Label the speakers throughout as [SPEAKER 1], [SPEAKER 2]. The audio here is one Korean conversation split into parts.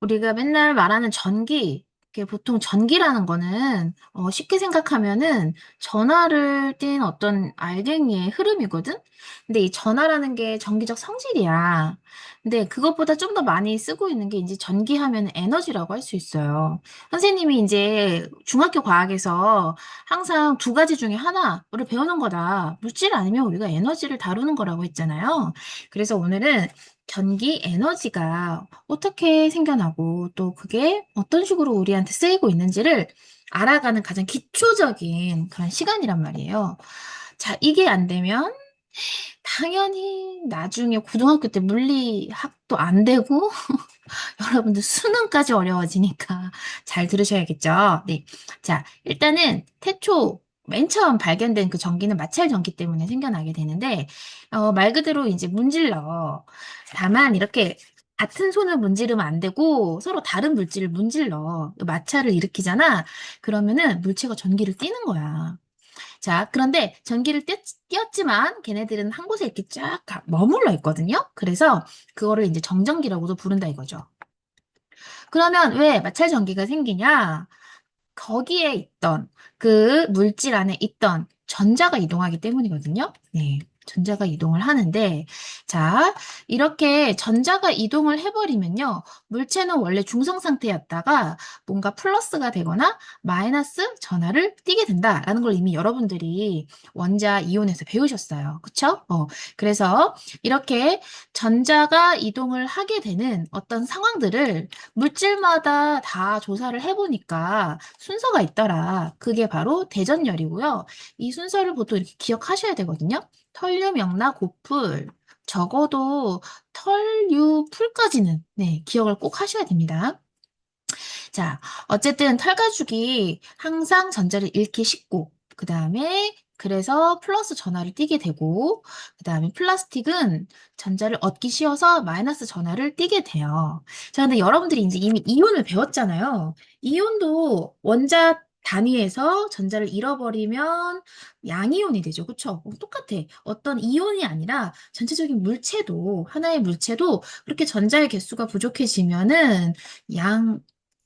[SPEAKER 1] 우리가 맨날 말하는 전기, 이게 보통 전기라는 거는 쉽게 생각하면은 전하를 띤 어떤 알갱이의 흐름이거든? 근데 이 전하라는 게 전기적 성질이야. 근데 그것보다 좀 더 많이 쓰고 있는 게 이제 전기하면 에너지라고 할 수 있어요. 선생님이 이제 중학교 과학에서 항상 두 가지 중에 하나를 배우는 거다. 물질 아니면 우리가 에너지를 다루는 거라고 했잖아요. 그래서 오늘은 전기 에너지가 어떻게 생겨나고 또 그게 어떤 식으로 우리한테 쓰이고 있는지를 알아가는 가장 기초적인 그런 시간이란 말이에요. 자, 이게 안 되면 당연히 나중에 고등학교 때 물리학도 안 되고 여러분들 수능까지 어려워지니까 잘 들으셔야겠죠. 네. 자, 일단은 태초 맨 처음 발견된 그 전기는 마찰 전기 때문에 생겨나게 되는데, 말 그대로 이제 문질러. 다만 이렇게 같은 손을 문지르면 안 되고 서로 다른 물질을 문질러. 마찰을 일으키잖아. 그러면은 물체가 전기를 띠는 거야. 자, 그런데 전기를 띄었지만 걔네들은 한 곳에 이렇게 쫙 머물러 있거든요. 그래서 그거를 이제 정전기라고도 부른다 이거죠. 그러면 왜 마찰 전기가 생기냐? 거기에 있던 그 물질 안에 있던 전자가 이동하기 때문이거든요. 네. 전자가 이동을 하는데, 자, 이렇게 전자가 이동을 해버리면요. 물체는 원래 중성 상태였다가 뭔가 플러스가 되거나 마이너스 전하를 띠게 된다라는 걸 이미 여러분들이 원자 이온에서 배우셨어요. 그쵸? 그래서 이렇게 전자가 이동을 하게 되는 어떤 상황들을 물질마다 다 조사를 해보니까 순서가 있더라. 그게 바로 대전열이고요. 이 순서를 보통 이렇게 기억하셔야 되거든요. 털류, 명나, 고풀. 적어도 털류, 풀까지는 네, 기억을 꼭 하셔야 됩니다. 자, 어쨌든 털가죽이 항상 전자를 잃기 쉽고, 그 다음에 그래서 플러스 전하를 띠게 되고, 그 다음에 플라스틱은 전자를 얻기 쉬워서 마이너스 전하를 띠게 돼요. 자, 근데 여러분들이 이제 이미 이온을 배웠잖아요. 이온도 원자 단위에서 전자를 잃어버리면 양이온이 되죠. 그쵸? 똑같아. 어떤 이온이 아니라 전체적인 물체도, 하나의 물체도 그렇게 전자의 개수가 부족해지면은 양,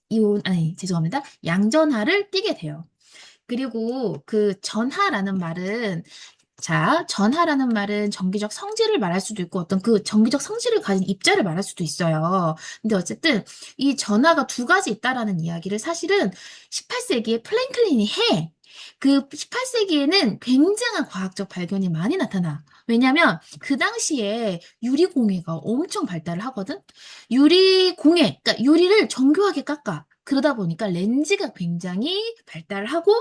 [SPEAKER 1] 이온, 아니, 죄송합니다. 양전하를 띠게 돼요. 그리고 그 전하라는 말은, 자, 전하라는 말은 정기적 성질을 말할 수도 있고 어떤 그 정기적 성질을 가진 입자를 말할 수도 있어요. 근데 어쨌든 이 전하가 두 가지 있다라는 이야기를 사실은 18세기에 플랭클린이 해. 그 18세기에는 굉장한 과학적 발견이 많이 나타나. 왜냐면 그 당시에 유리공예가 엄청 발달을 하거든? 유리공예, 그러니까 유리를 정교하게 깎아. 그러다 보니까 렌즈가 굉장히 발달을 하고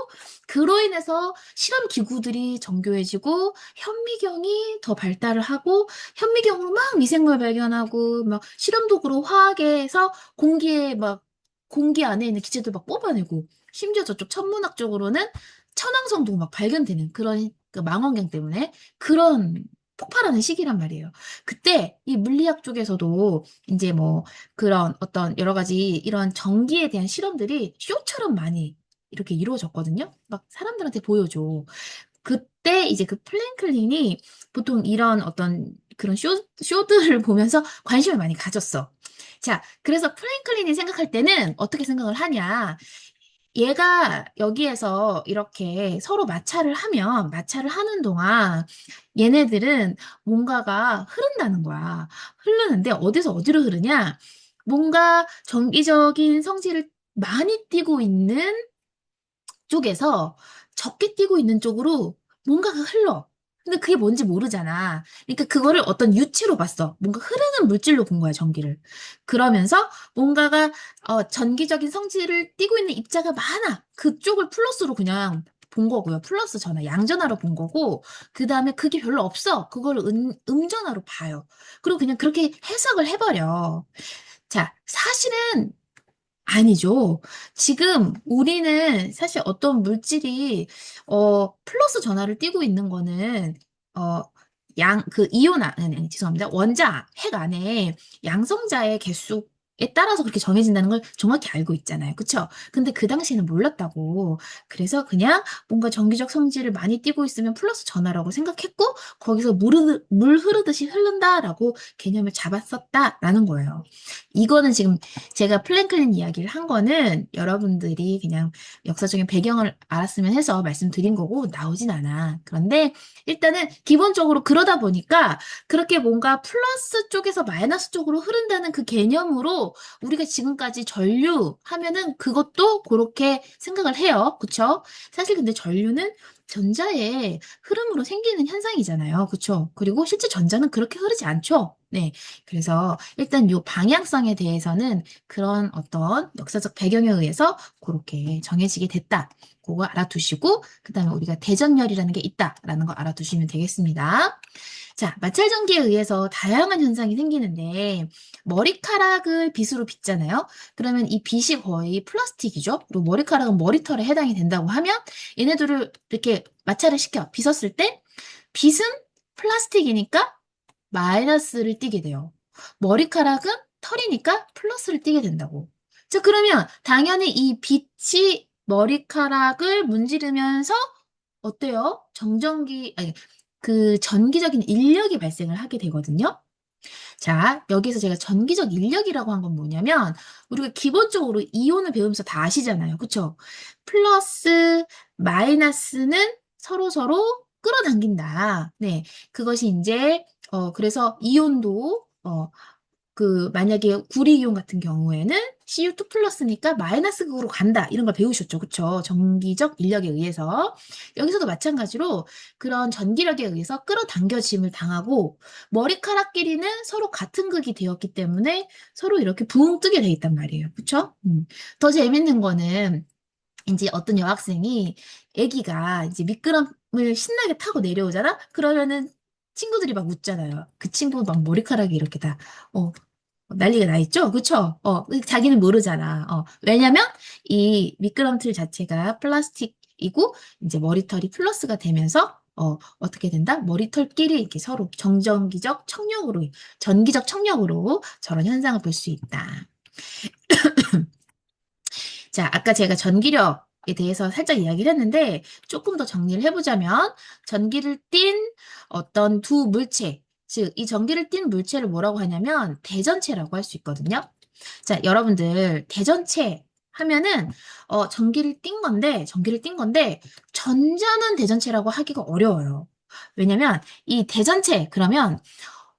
[SPEAKER 1] 그로 인해서 실험 기구들이 정교해지고 현미경이 더 발달을 하고 현미경으로 막 미생물 발견하고 막 실험 도구로 화학에서 공기에 막 공기 안에 있는 기체들 막 뽑아내고 심지어 저쪽 천문학 쪽으로는 천왕성도 막 발견되는 그런 그 망원경 때문에 그런 폭발하는 시기란 말이에요. 그때 이 물리학 쪽에서도 이제 뭐 그런 어떤 여러 가지 이런 전기에 대한 실험들이 쇼처럼 많이 이렇게 이루어졌거든요. 막 사람들한테 보여줘. 그때 이제 그 플랭클린이 보통 이런 어떤 그런 쇼들을 보면서 관심을 많이 가졌어. 자, 그래서 플랭클린이 생각할 때는 어떻게 생각을 하냐. 얘가 여기에서 이렇게 서로 마찰을 하는 동안 얘네들은 뭔가가 흐른다는 거야. 흐르는데 어디서 어디로 흐르냐? 뭔가 정기적인 성질을 많이 띠고 있는 쪽에서 적게 띄고 있는 쪽으로 뭔가가 흘러. 근데 그게 뭔지 모르잖아. 그러니까 그거를 어떤 유체로 봤어. 뭔가 흐르는 물질로 본 거야, 전기를. 그러면서 뭔가가 전기적인 성질을 띠고 있는 입자가 많아. 그쪽을 플러스로 그냥 본 거고요. 플러스 전화, 양전화로 본 거고, 그 다음에 그게 별로 없어. 그거를 음전화로 봐요. 그리고 그냥 그렇게 해석을 해버려. 자, 사실은 아니죠. 지금 우리는 사실 어떤 물질이 플러스 전하를 띠고 있는 거는 어 양 그 이온 아니 죄송합니다. 원자 핵 안에 양성자의 개수 에 따라서 그렇게 정해진다는 걸 정확히 알고 있잖아요. 그쵸? 근데 그 당시에는 몰랐다고. 그래서 그냥 뭔가 정기적 성질을 많이 띠고 있으면 플러스 전화라고 생각했고, 거기서 물 흐르듯이 흐른다라고 개념을 잡았었다라는 거예요. 이거는 지금 제가 플랭클린 이야기를 한 거는 여러분들이 그냥 역사적인 배경을 알았으면 해서 말씀드린 거고, 나오진 않아. 그런데 일단은 기본적으로 그러다 보니까 그렇게 뭔가 플러스 쪽에서 마이너스 쪽으로 흐른다는 그 개념으로 우리가 지금까지 전류 하면은 그것도 그렇게 생각을 해요. 그쵸? 사실 근데 전류는 전자의 흐름으로 생기는 현상이잖아요. 그쵸? 그리고 실제 전자는 그렇게 흐르지 않죠. 네. 그래서 일단 요 방향성에 대해서는 그런 어떤 역사적 배경에 의해서 그렇게 정해지게 됐다. 그거 알아두시고, 그 다음에 우리가 대전열이라는 게 있다라는 거 알아두시면 되겠습니다. 자, 마찰전기에 의해서 다양한 현상이 생기는데, 머리카락을 빗으로 빗잖아요? 그러면 이 빗이 거의 플라스틱이죠? 그리고 머리카락은 머리털에 해당이 된다고 하면, 얘네들을 이렇게 마찰을 시켜 빗었을 때, 빗은 플라스틱이니까 마이너스를 띠게 돼요. 머리카락은 털이니까 플러스를 띠게 된다고. 자, 그러면 당연히 이 빛이 머리카락을 문지르면서 어때요? 아니, 그 전기적인 인력이 발생을 하게 되거든요. 자, 여기서 제가 전기적 인력이라고 한 건 뭐냐면, 우리가 기본적으로 이온을 배우면서 다 아시잖아요. 그쵸? 플러스, 마이너스는 서로서로 끌어당긴다. 네. 그것이 이제, 그래서 이온도, 만약에 구리이온 같은 경우에는 Cu2 플러스니까 마이너스 극으로 간다. 이런 걸 배우셨죠. 그쵸? 전기적 인력에 의해서. 여기서도 마찬가지로 그런 전기력에 의해서 끌어당겨짐을 당하고 머리카락끼리는 서로 같은 극이 되었기 때문에 서로 이렇게 붕 뜨게 돼 있단 말이에요. 그쵸? 더 재밌는 거는 이제 어떤 여학생이 아기가 이제 미끄럼을 신나게 타고 내려오잖아? 그러면은 친구들이 막 웃잖아요. 그 친구 막 머리카락이 이렇게 다, 어, 난리가 나 있죠? 그쵸? 자기는 모르잖아. 왜냐면 이 미끄럼틀 자체가 플라스틱이고 이제 머리털이 플러스가 되면서 어떻게 된다? 머리털끼리 이렇게 서로 전기적 청력으로 저런 현상을 볼 수 있다. 자, 아까 제가 전기력에 대해서 살짝 이야기를 했는데 조금 더 정리를 해보자면 전기를 띤 어떤 두 물체, 즉, 이 전기를 띤 물체를 뭐라고 하냐면 대전체라고 할 수 있거든요. 자, 여러분들 대전체 하면은 전기를 띈 건데 전자는 대전체라고 하기가 어려워요. 왜냐면 이 대전체 그러면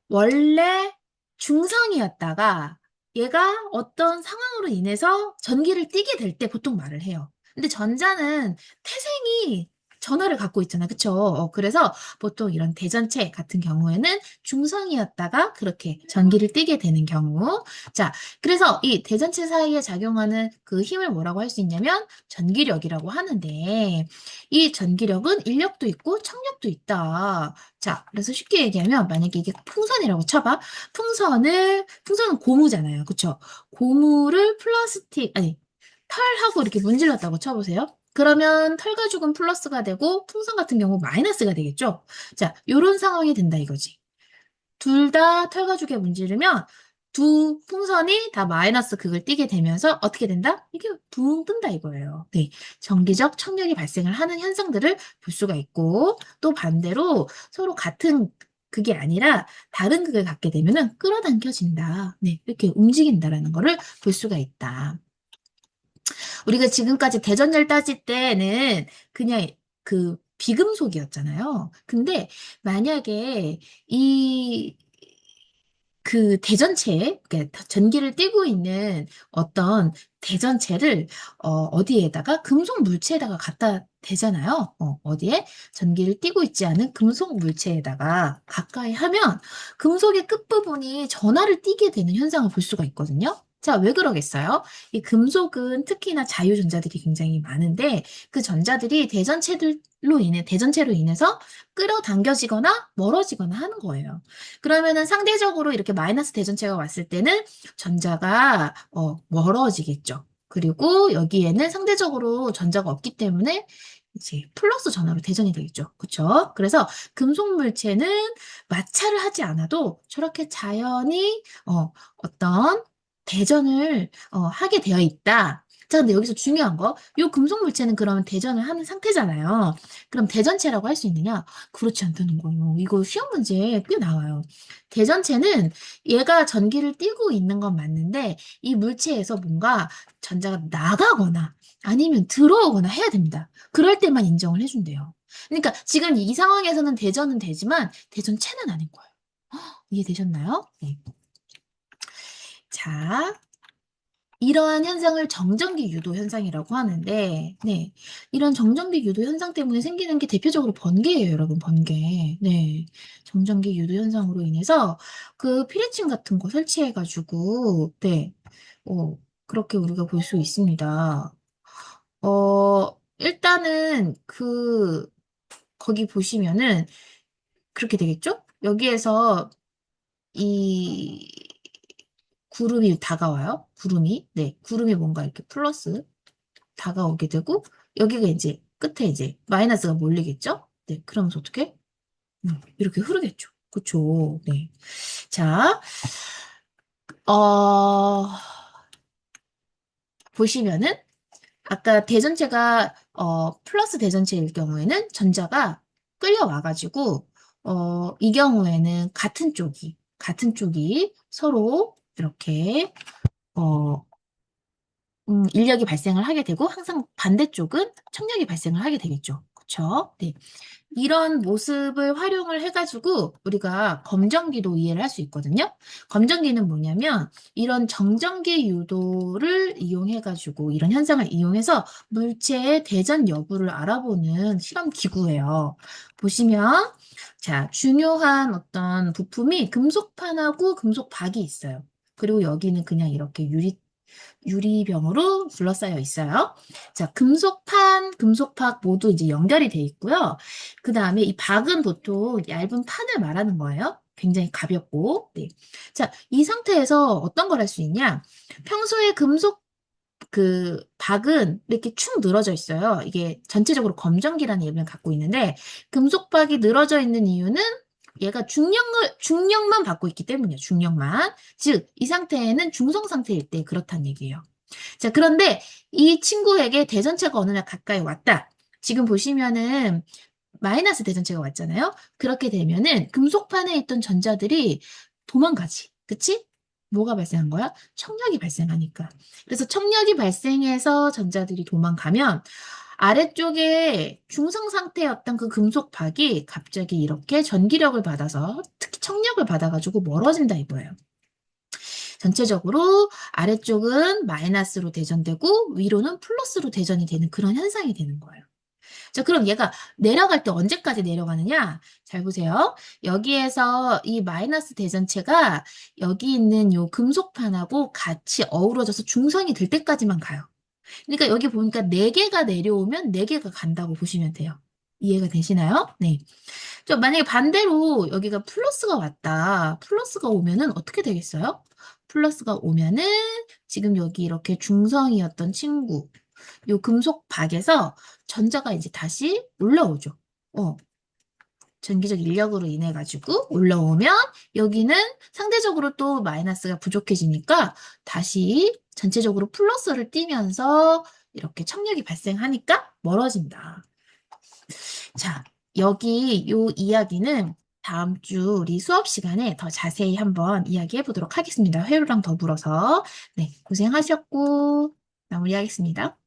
[SPEAKER 1] 원래 중성이었다가 얘가 어떤 상황으로 인해서 전기를 띠게 될 때 보통 말을 해요. 근데 전자는 태생이 전하를 갖고 있잖아. 그쵸? 그래서 보통 이런 대전체 같은 경우에는 중성이었다가 그렇게 전기를 띠게 되는 경우. 자, 그래서 이 대전체 사이에 작용하는 그 힘을 뭐라고 할 수 있냐면 전기력이라고 하는데 이 전기력은 인력도 있고 청력도 있다. 자, 그래서 쉽게 얘기하면 만약에 이게 풍선이라고 쳐봐. 풍선은 고무잖아요. 그쵸? 고무를 털하고 이렇게 문질렀다고 쳐보세요. 그러면 털 가죽은 플러스가 되고 풍선 같은 경우 마이너스가 되겠죠? 자, 요런 상황이 된다 이거지. 둘 다 털 가죽에 문지르면 두 풍선이 다 마이너스 극을 띠게 되면서 어떻게 된다? 이게 붕 뜬다 이거예요. 네. 전기적 청력이 발생을 하는 현상들을 볼 수가 있고 또 반대로 서로 같은 극이 아니라 다른 극을 갖게 되면은 끌어당겨진다. 네. 이렇게 움직인다라는 거를 볼 수가 있다. 우리가 지금까지 대전열 따질 때는 그냥 그 비금속이었잖아요. 근데 만약에 이 그 대전체, 그러니까 전기를 띠고 있는 어떤 대전체를 어디에다가 금속 물체에다가 갖다 대잖아요. 어디에? 전기를 띠고 있지 않은 금속 물체에다가 가까이 하면 금속의 끝부분이 전하를 띠게 되는 현상을 볼 수가 있거든요. 자, 왜 그러겠어요? 이 금속은 특히나 자유전자들이 굉장히 많은데 그 전자들이 대전체로 인해서 끌어당겨지거나 멀어지거나 하는 거예요. 그러면은 상대적으로 이렇게 마이너스 대전체가 왔을 때는 전자가 멀어지겠죠. 그리고 여기에는 상대적으로 전자가 없기 때문에 이제 플러스 전하로 대전이 되겠죠. 그쵸? 그래서 금속 물체는 마찰을 하지 않아도 저렇게 자연히 어떤 대전을 하게 되어 있다. 자, 근데 여기서 중요한 거, 요 금속 물체는 그러면 대전을 하는 상태잖아요. 그럼 대전체라고 할 수 있느냐? 그렇지 않다는 거예요. 이거 시험 문제에 꽤 나와요. 대전체는 얘가 전기를 띠고 있는 건 맞는데 이 물체에서 뭔가 전자가 나가거나 아니면 들어오거나 해야 됩니다. 그럴 때만 인정을 해준대요. 그러니까 지금 이 상황에서는 대전은 되지만 대전체는 아닌 거예요. 이해되셨나요? 네. 자, 이러한 현상을 정전기 유도 현상이라고 하는데, 네. 이런 정전기 유도 현상 때문에 생기는 게 대표적으로 번개예요, 여러분, 번개. 네. 정전기 유도 현상으로 인해서 그 피리층 같은 거 설치해가지고, 네. 그렇게 우리가 볼 수 있습니다. 일단은 거기 보시면은 그렇게 되겠죠? 여기에서 이 구름이 다가와요. 구름이. 네. 구름이 뭔가 이렇게 플러스 다가오게 되고, 여기가 이제 끝에 이제 마이너스가 몰리겠죠? 네. 그러면서 어떻게? 이렇게 흐르겠죠. 그쵸. 네. 자, 어, 보시면은, 아까 대전체가, 플러스 대전체일 경우에는 전자가 끌려와가지고, 이 경우에는 같은 쪽이 서로 이렇게, 어, 인력이 발생을 하게 되고 항상 반대쪽은 청력이 발생을 하게 되겠죠. 그쵸? 네. 이런 모습을 활용을 해가지고 우리가 검정기도 이해를 할 수 있거든요. 검정기는 뭐냐면 이런 정전기 유도를 이용해가지고 이런 현상을 이용해서 물체의 대전 여부를 알아보는 실험 기구예요. 보시면 자, 중요한 어떤 부품이 금속판하고 금속박이 있어요. 그리고 여기는 그냥 이렇게 유리병으로 둘러싸여 있어요. 자, 금속판, 금속박 모두 이제 연결이 돼 있고요. 그 다음에 이 박은 보통 얇은 판을 말하는 거예요. 굉장히 가볍고. 네. 자, 이 상태에서 어떤 걸 할 수 있냐? 평소에 금속 그 박은 이렇게 축 늘어져 있어요. 이게 전체적으로 검정기라는 이름을 갖고 있는데 금속박이 늘어져 있는 이유는 얘가 중력만 받고 있기 때문이에요. 중력만. 즉, 이 상태에는 중성 상태일 때 그렇다는 얘기예요. 자, 그런데 이 친구에게 대전체가 어느 날 가까이 왔다. 지금 보시면은 마이너스 대전체가 왔잖아요. 그렇게 되면은 금속판에 있던 전자들이 도망가지. 그치? 뭐가 발생한 거야? 청력이 발생하니까. 그래서 청력이 발생해서 전자들이 도망가면 아래쪽에 중성 상태였던 그 금속박이 갑자기 이렇게 전기력을 받아서 특히 청력을 받아가지고 멀어진다 이거예요. 전체적으로 아래쪽은 마이너스로 대전되고 위로는 플러스로 대전이 되는 그런 현상이 되는 거예요. 자, 그럼 얘가 내려갈 때 언제까지 내려가느냐? 잘 보세요. 여기에서 이 마이너스 대전체가 여기 있는 요 금속판하고 같이 어우러져서 중성이 될 때까지만 가요. 그러니까 여기 보니까 4개가 내려오면 4개가 간다고 보시면 돼요. 이해가 되시나요? 네. 저 만약에 반대로 여기가 플러스가 왔다. 플러스가 오면은 어떻게 되겠어요? 플러스가 오면은 지금 여기 이렇게 중성이었던 친구, 요 금속 박에서 전자가 이제 다시 올라오죠. 어, 전기적 인력으로 인해 가지고 올라오면 여기는 상대적으로 또 마이너스가 부족해지니까 다시 전체적으로 플러스를 띠면서 이렇게 청력이 발생하니까 멀어진다. 자, 여기 요 이야기는 다음 주 우리 수업 시간에 더 자세히 한번 이야기해 보도록 하겠습니다. 회로랑 더불어서. 네, 고생하셨고 마무리하겠습니다.